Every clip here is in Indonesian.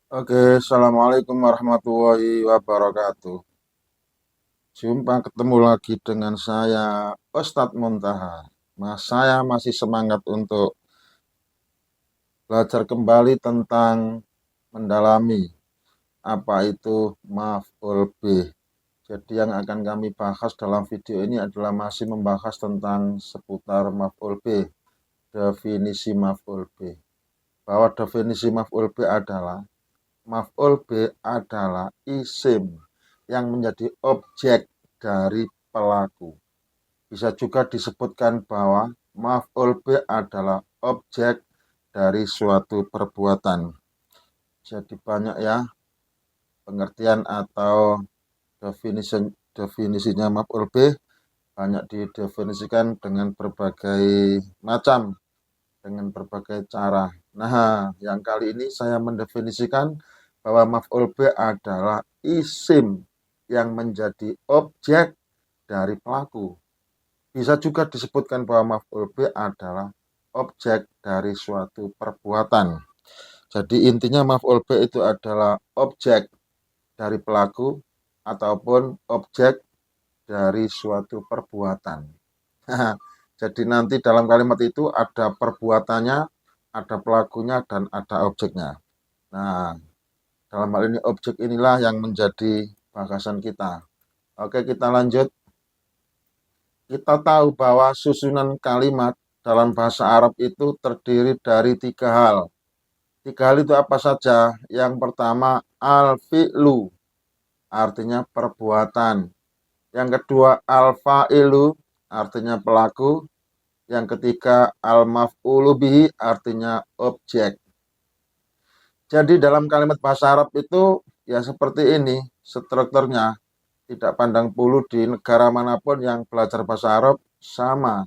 Oke, assalamualaikum warahmatullahi wabarakatuh. Jumpa ketemu lagi dengan saya, Ustadz Muntaha. Saya masih semangat untuk belajar kembali tentang mendalami apa itu maf'ul bih. Jadi yang akan kami bahas dalam video ini adalah masih membahas tentang seputar maf'ul bih, definisi maf'ul bih. Bahwa definisi maf'ul bih adalah maf'ul bih adalah isim yang menjadi objek dari pelaku. Bisa juga disebutkan bahwa maf'ul bih adalah objek dari suatu perbuatan. Jadi banyak ya pengertian atau definisinya maf'ul bih, banyak didefinisikan dengan berbagai macam, dengan berbagai cara. Nah, yang kali ini saya mendefinisikan bahwa maf'ul bih adalah isim yang menjadi objek dari pelaku. Bisa juga disebutkan bahwa maf'ul bih adalah objek dari suatu perbuatan. Jadi intinya maf'ul bih itu adalah objek dari pelaku ataupun objek dari suatu perbuatan. Jadi nanti dalam kalimat itu ada perbuatannya, ada pelakunya, dan ada objeknya. Nah, dalam hal ini objek inilah yang menjadi bahasan kita. Oke, kita lanjut. Kita tahu bahwa susunan kalimat dalam bahasa Arab itu terdiri dari tiga hal. Tiga hal itu apa saja? Yang pertama, al-fi'lu, artinya perbuatan. Yang kedua, al-fa'ilu, artinya pelaku. Yang ketiga, al-maf'ulu bihi, artinya objek. Jadi dalam kalimat bahasa Arab itu ya seperti ini strukturnya. Tidak pandang bulu di negara manapun yang belajar bahasa Arab sama,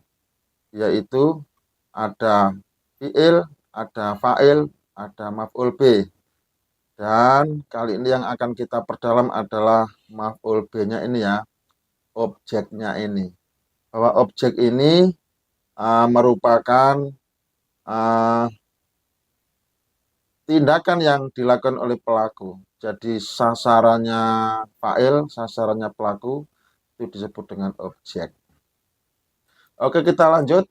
yaitu ada fi'il, ada fa'il, ada maf'ul bih. Dan kali ini yang akan kita perdalam adalah maf'ul bih-nya ini ya, objeknya ini. Bahwa objek ini merupakan uh, tindakan yang dilakukan oleh pelaku. Jadi sasarannya fa'il, sasarannya pelaku itu disebut dengan objek. Oke, kita lanjut.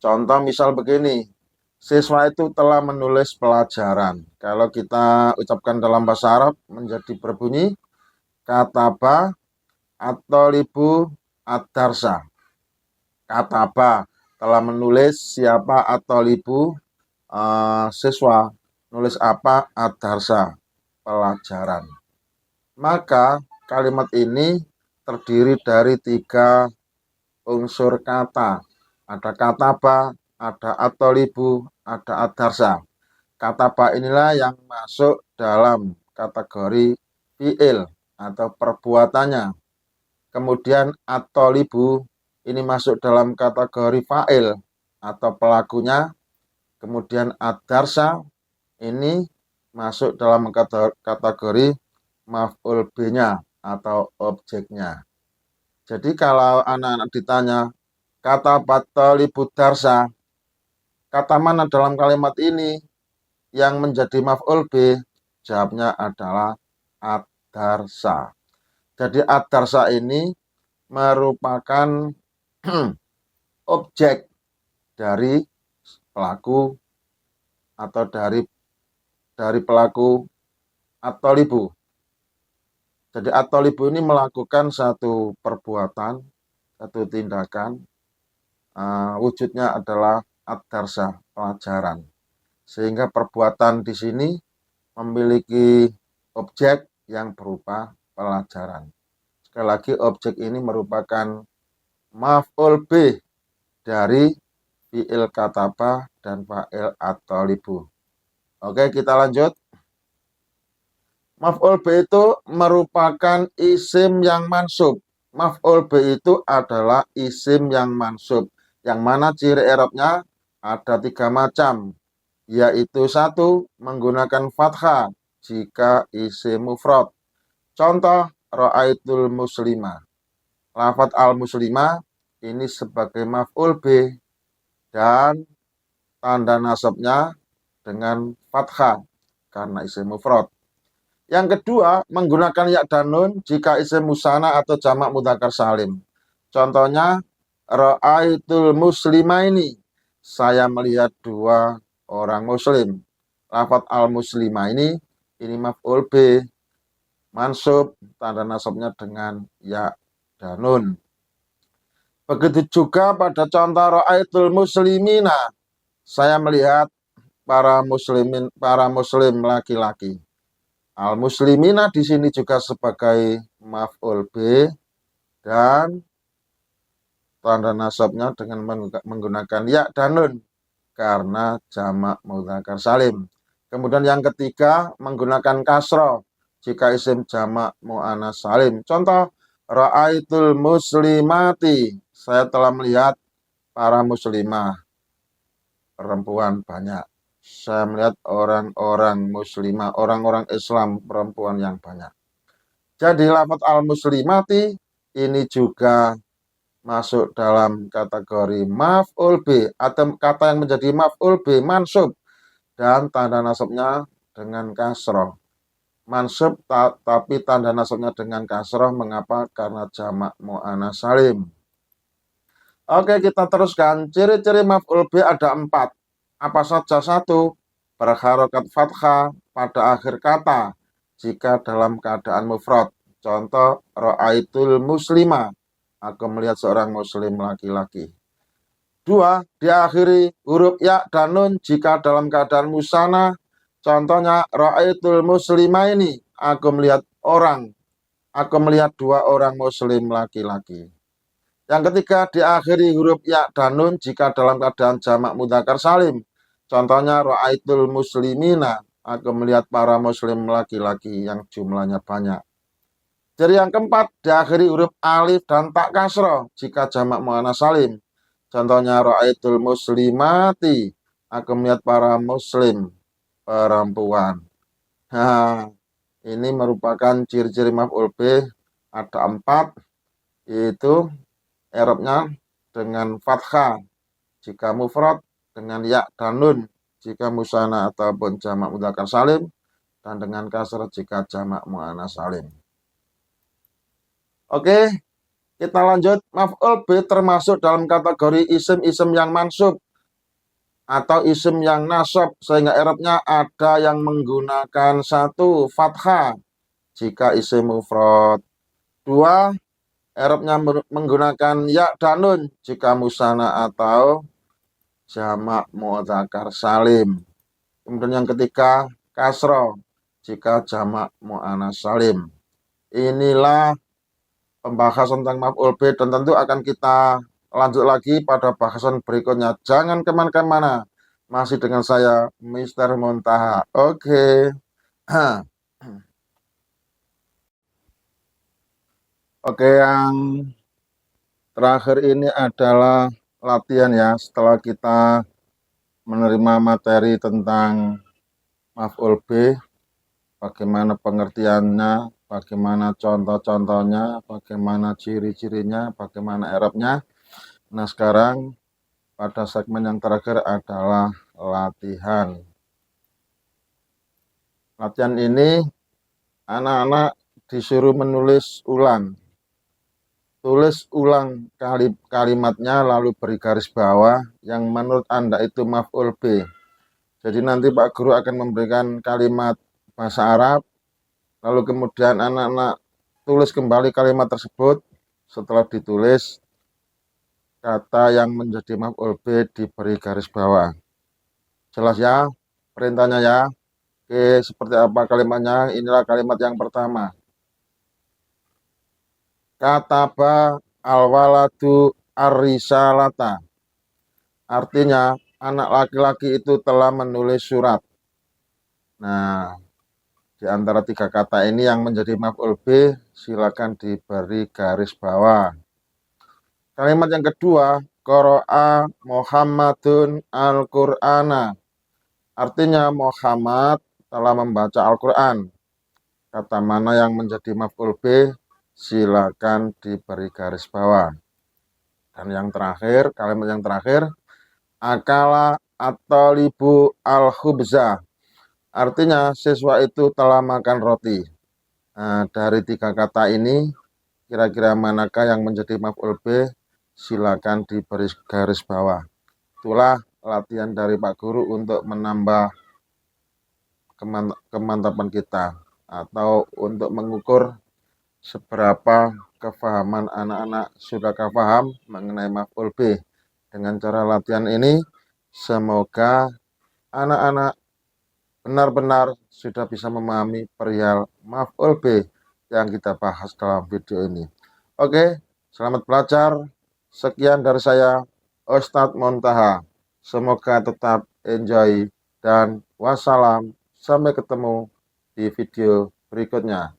Contoh misal begini, siswa itu telah menulis pelajaran. Kalau kita ucapkan dalam bahasa Arab menjadi berbunyi kataba atau libu ad-darsa. Kataba telah menulis siapa atau libu siswa, nulis apa ad-darsa, pelajaran. Maka kalimat ini terdiri dari tiga unsur kata. Ada kataba, ada atolibu, ada adarsa. Kataba inilah yang masuk dalam kategori fi'il atau perbuatannya. Kemudian atolibu ini masuk dalam kategori fa'il atau pelakunya. Kemudian adarsa ini masuk dalam kategori maf'ul bih-nya atau objeknya. Jadi kalau anak-anak ditanya kata batalibu darsa, kata mana dalam kalimat ini yang menjadi maf'ul bih? Jawabnya adalah ad-darsa. Jadi ad-darsa ini merupakan objek dari pelaku atau dari pelaku atolibu. Jadi atolibu ini melakukan satu perbuatan, satu tindakan, wujudnya adalah ad-darsa, pelajaran. Sehingga perbuatan di sini memiliki objek yang berupa pelajaran. Sekali lagi objek ini merupakan maf'ul bih dari fi'il kataba dan fa'il at-talibu. Oke, kita lanjut. Maf'ul bih itu merupakan isim yang mansub. Maf'ul bih itu adalah isim yang mansub. Yang mana ciri i'rabnya ada tiga macam. Yaitu satu, menggunakan fathah jika isim mufrad. Contoh, ra'aitul muslimah. Lafadz al-muslimah ini sebagai maf'ul bih dan tanda nasabnya dengan fathah karena isim mufrad. Yang kedua, menggunakan ya dan nun jika isim musanna atau jamak mudzakkar salim. Contohnya, ra'aitul muslimaini. Saya melihat dua orang muslim. Lafaz al-muslima ini maf'ul bih, mansub, tanda nasabnya dengan ya dan nun. Begitu juga pada contoh ra'aitul muslimina. Saya melihat para muslim laki-laki. Al-muslimina di sini juga sebagai maf'ul bih dan tanda nasabnya dengan menggunakan ya dan nun karena jamak mudzakkar salim. Kemudian yang ketiga, menggunakan kasroh jika isim jamak muannats salim. Contoh, ra'aitul muslimati. Saya telah melihat para muslimah, perempuan banyak. Saya melihat orang-orang muslimah, orang-orang Islam, perempuan yang banyak. Jadi lafaz al-muslimati ini juga masuk dalam kategori maf'ul bih atau kata yang menjadi maf'ul bih mansub dan tanda nasabnya dengan kasroh. Mansub tapi tanda nasabnya dengan kasroh. Mengapa? Karena jamak muannats salim. Oke, kita teruskan. Ciri-ciri maf'ul bih ada 4. Apa saja? 1. Berharokat fathah pada akhir kata jika dalam keadaan mufrad. Contoh, ra'aitul muslima. Aku melihat seorang muslim laki-laki. 2. Diakhiri huruf ya dan nun jika dalam keadaan musanna. Contohnya, ra'aitul muslimaini. Aku melihat orang. Aku melihat dua orang muslim laki-laki. Yang ketiga, diakhiri huruf ya dan nun jika dalam keadaan jamak mudzakkar salim. Contohnya, ra'aitul muslimina. Aku melihat para muslim laki-laki yang jumlahnya banyak. Jadi yang keempat, diakhiri huruf alif dan tak kasroh jika jamak muannats salim. Contohnya, ra'aitul muslimati. Aku melihat para muslim perempuan. Nah, ini merupakan ciri-ciri maf'ul bih. Ada 4, yaitu i'rabnya dengan fathah jika mufrad, dengan ya dan nun jika musanna ataupun jamak mudzakkar salim, dan dengan kasrah jika jamak muannats salim. Oke, kita lanjut. Maf'ul bih termasuk dalam kategori isim-isim yang mansub atau isim yang nasab, sehingga i'rabnya ada yang menggunakan 1. Fathah jika isim mufrad. 2. I'rabnya menggunakan ya dan nun jika musanna atau jamak mudzakkar salim. Kemudian yang ketiga, kasroh jika jamak muannats salim. Inilah pembahasan tentang maf'ul bih dan tentu akan kita lanjut lagi pada bahasan berikutnya. Jangan kemana-mana. Masih dengan saya, Mr. Muntaha. Oke. Oke, yang terakhir ini adalah latihan ya. Setelah kita menerima materi tentang maf'ul bih, bagaimana pengertiannya, bagaimana contoh-contohnya, bagaimana ciri-cirinya, bagaimana i'rabnya. Nah, sekarang pada segmen yang terakhir adalah latihan. Latihan ini anak-anak disuruh menulis ulang. Tulis ulang kalimatnya lalu beri garis bawah yang menurut Anda itu maf'ul bih. Jadi nanti Pak Guru akan memberikan kalimat bahasa Arab, lalu kemudian anak-anak tulis kembali kalimat tersebut. Setelah ditulis, kata yang menjadi maf'ul bih diberi garis bawah. Jelas ya perintahnya ya? Oke, seperti apa kalimatnya? Inilah kalimat yang pertama. Kataba al-waladu ar-risalata. Artinya, anak laki-laki itu telah menulis surat. Nah, di antara 3 kata ini yang menjadi maf'ul bih, silakan diberi garis bawah. Kalimat yang kedua, qara'a Muhammadun al-Qur'ana. Artinya, Muhammad telah membaca Al-Quran. Kata mana yang menjadi maf'ul bih, silakan diberi garis bawah. Dan yang terakhir, kalimat yang terakhir, akala at-talibu al-khubza. Artinya siswa itu telah makan roti. Nah, dari 3 kata ini kira-kira manakah yang menjadi maf'ul bih? Silakan diberi garis bawah. Itulah latihan dari Pak Guru untuk menambah kemantapan kita atau untuk mengukur seberapa kefahaman anak-anak sudahkah paham mengenai maf'ul bih. Dengan cara latihan ini semoga anak-anak benar-benar sudah bisa memahami perihal maf'ul bih yang kita bahas dalam video ini. Oke, selamat belajar. Sekian dari saya, Ustadz Montaha. Semoga tetap enjoy dan wassalam. Sampai ketemu di video berikutnya.